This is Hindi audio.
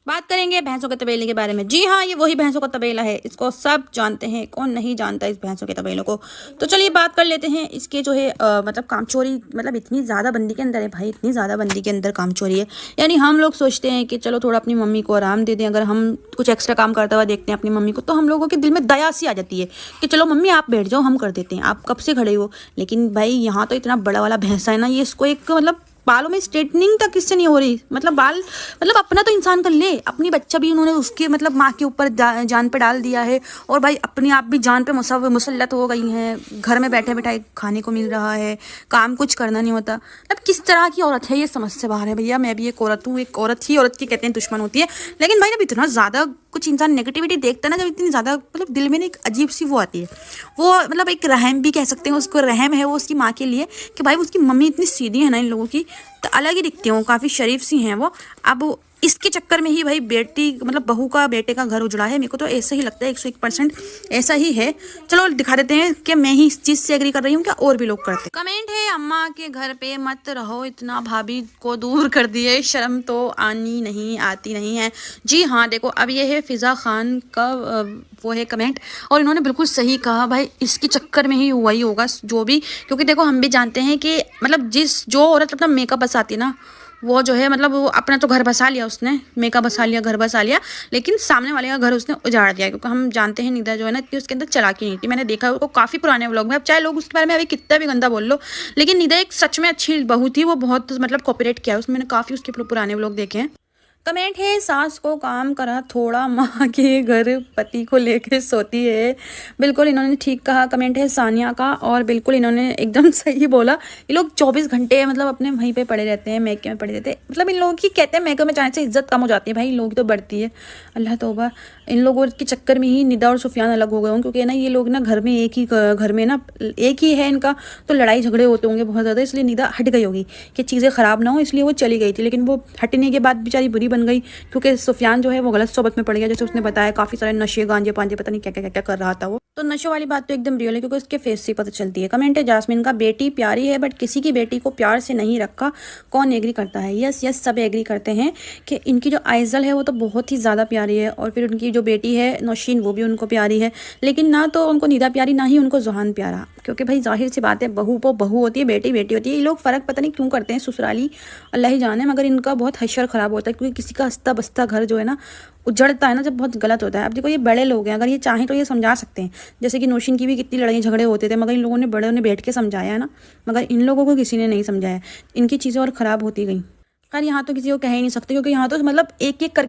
बात करेंगे भैंसों के तबेले के बारे में। जी हाँ, ये वही भैंसों का तबेला है, इसको सब जानते हैं, कौन नहीं जानता इस भैंसों के तबेलों को। तो चलिए बात कर लेते हैं इसके जो है मतलब कामचोरी, मतलब इतनी ज़्यादा बंदी के अंदर है भाई, इतनी ज़्यादा बंदी के अंदर कामचोरी है। यानी हम लोग सोचते हैं कि चलो थोड़ा अपनी मम्मी को आराम दे दें, अगर हम कुछ एक्स्ट्रा काम करता हुआ देखते हैं अपनी मम्मी को, तो हम लोगों के दिल में दया सी आ जाती है कि चलो मम्मी आप बैठ जाओ, हम कर देते हैं, आप कब से खड़े हो। लेकिन भाई यहाँ तो इतना बड़ा वाला भैंसा है ना, ये इसको एक मतलब बालों में स्ट्रेटनिंग तक किससे नहीं हो रही, मतलब बाल, मतलब अपना तो इंसान कर ले, अपनी बच्चा भी उन्होंने उसके मतलब माँ के ऊपर जान पे डाल दिया है, और भाई अपने आप भी जान पे मुसल्लत हो गई हैं। घर में बैठे बैठाए खाने को मिल रहा है, काम कुछ करना नहीं होता। अब किस तरह की औरत है, ये समझ से बाहर है भैया। मैं भी एक औरत हूँ, एक औरत ही औरत की कहते हैं दुश्मन होती है। लेकिन भाई जब इतना ज़्यादा कुछ इंसान नेगेटिविटी देखता है ना, जब इतनी ज़्यादा मतलब दिल में ना एक अजीब सी वो आती है, वो मतलब एक रहम भी कह सकते हैं उसको, रहम है वो उसकी माँ के लिए कि भाई उसकी मम्मी इतनी सीधी है ना, इन लोगों की तो अलग ही दिखती हूँ, काफ़ी शरीफ सी हैं वो। अब इसके चक्कर में ही भाई बेटी मतलब बहू का बेटे का घर उजड़ा है। मेरे को तो ऐसा ही लगता है, 101% ऐसा ही है। चलो दिखा देते हैं कि मैं ही इस चीज़ से एग्री कर रही हूँ क्या और भी लोग करते हैं। कमेंट है, अम्मा के घर पे मत रहो इतना, भाभी को दूर कर दिए, शर्म तो आती नहीं है। जी हाँ, देखो अब ये है फिज़ा खान का वो है कमेंट, और इन्होंने बिल्कुल सही कहा भाई, इसके चक्कर में ही हुआ ही होगा जो भी। क्योंकि देखो हम भी जानते हैं कि मतलब जो औरत अपना मेकअप बसाती है ना, वो जो है मतलब वो अपना तो घर बसा लिया उसने, मेकअप बसा लिया, घर बसा लिया, लेकिन सामने वाले का घर उसने उजाड़ दिया। क्योंकि हम जानते हैं निदा जो है ना, इतनी उसके अंदर चालाकी नहीं थी। मैंने देखा है उसको काफ़ी पुराने व्लॉग में, अब चाहे लोग उसके बारे में अभी कितना भी गंदा बोल लो, लेकिन निदा एक सच में अच्छी बहू थी। वो बहुत मतलब कॉपरेट किया है उसमें, मैंने काफ़ी उसके पुराने व्लॉग देखे हैं। कमेंट है, सास को काम करा थोड़ा, माँ के घर पति को लेकर सोती है। बिल्कुल इन्होंने ठीक कहा। कमेंट है सानिया का, और बिल्कुल इन्होंने एकदम सही बोला। ये लोग 24 घंटे मतलब अपने वहीं पे पड़े रहते हैं, मैके में पड़े रहते हैं। मतलब इन लोगों की कहते हैं मैके में जाने से इज्जत कम हो जाती है भाई, इन लोगों की तो बढ़ती है। अल्लाह तौबा, इन लोगों के चक्कर में ही निदा और सुफियान अलग हो गए होंगे। क्योंकि ना ये लोग ना घर में एक ही घर में ना एक ही है इनका, तो लड़ाई झगड़े होते होंगे बहुत ज़्यादा, इसलिए निदा हट गई होगी कि चीज़ें ख़राब ना हो, इसलिए वो चली गई थी। लेकिन वो हटने के बाद बेचारी बुरी बन गई, क्योंकि सुफियान जो है वो गलत सोबत में पड़ गया। जैसे उसने बताया काफ़ी सारे नशे गांजे पांजे पता नहीं क्या क्या क्या कर रहा था वो, तो नशे वाली बात तो एकदम रियल है, क्योंकि उसके फेस से पता चलती है। कमेंट है जास्मिन का, बेटी प्यारी है बट किसी की बेटी को प्यार से नहीं रखा, कौन एग्री करता है। यस यस, सब एग्री करते हैं कि इनकी जो आइजल है वो तो बहुत ही ज़्यादा प्यारी है, और फिर उनकी जो बेटी है नौशीन वो भी उनको प्यारी है। लेकिन ना तो उनको निदा प्यारी, ना ही उनको जोहान प्यारा। क्योंकि भाई जाहिर सी बात है, बहू वो बहू होती है, बेटी बेटी होती है। ये लोग फ़र्क पता नहीं क्यों करते हैं, ससुराली अल्लाह ही जाने, मगर इनका बहुत हशर ख़राब होता है। क्योंकि किसी का हंसता बसता घर जो है ना उजड़ता है ना, जब बहुत गलत होता है। अब देखो ये बड़े लोग हैं, अगर ये चाहें तो ये समझा सकते हैं। जैसे कि नौशीन की भी कितनी लड़ाई झगड़े होते थे, मगर इन लोगों ने बड़े ने बैठ के समझाया है ना, मगर इन लोगों को किसी ने नहीं समझाया। इनकी चीज़ें और ख़राब होती गई। खैर यहाँ तो किसी को कह ही नहीं सकते, क्योंकि यहाँ तो मतलब एक एक कर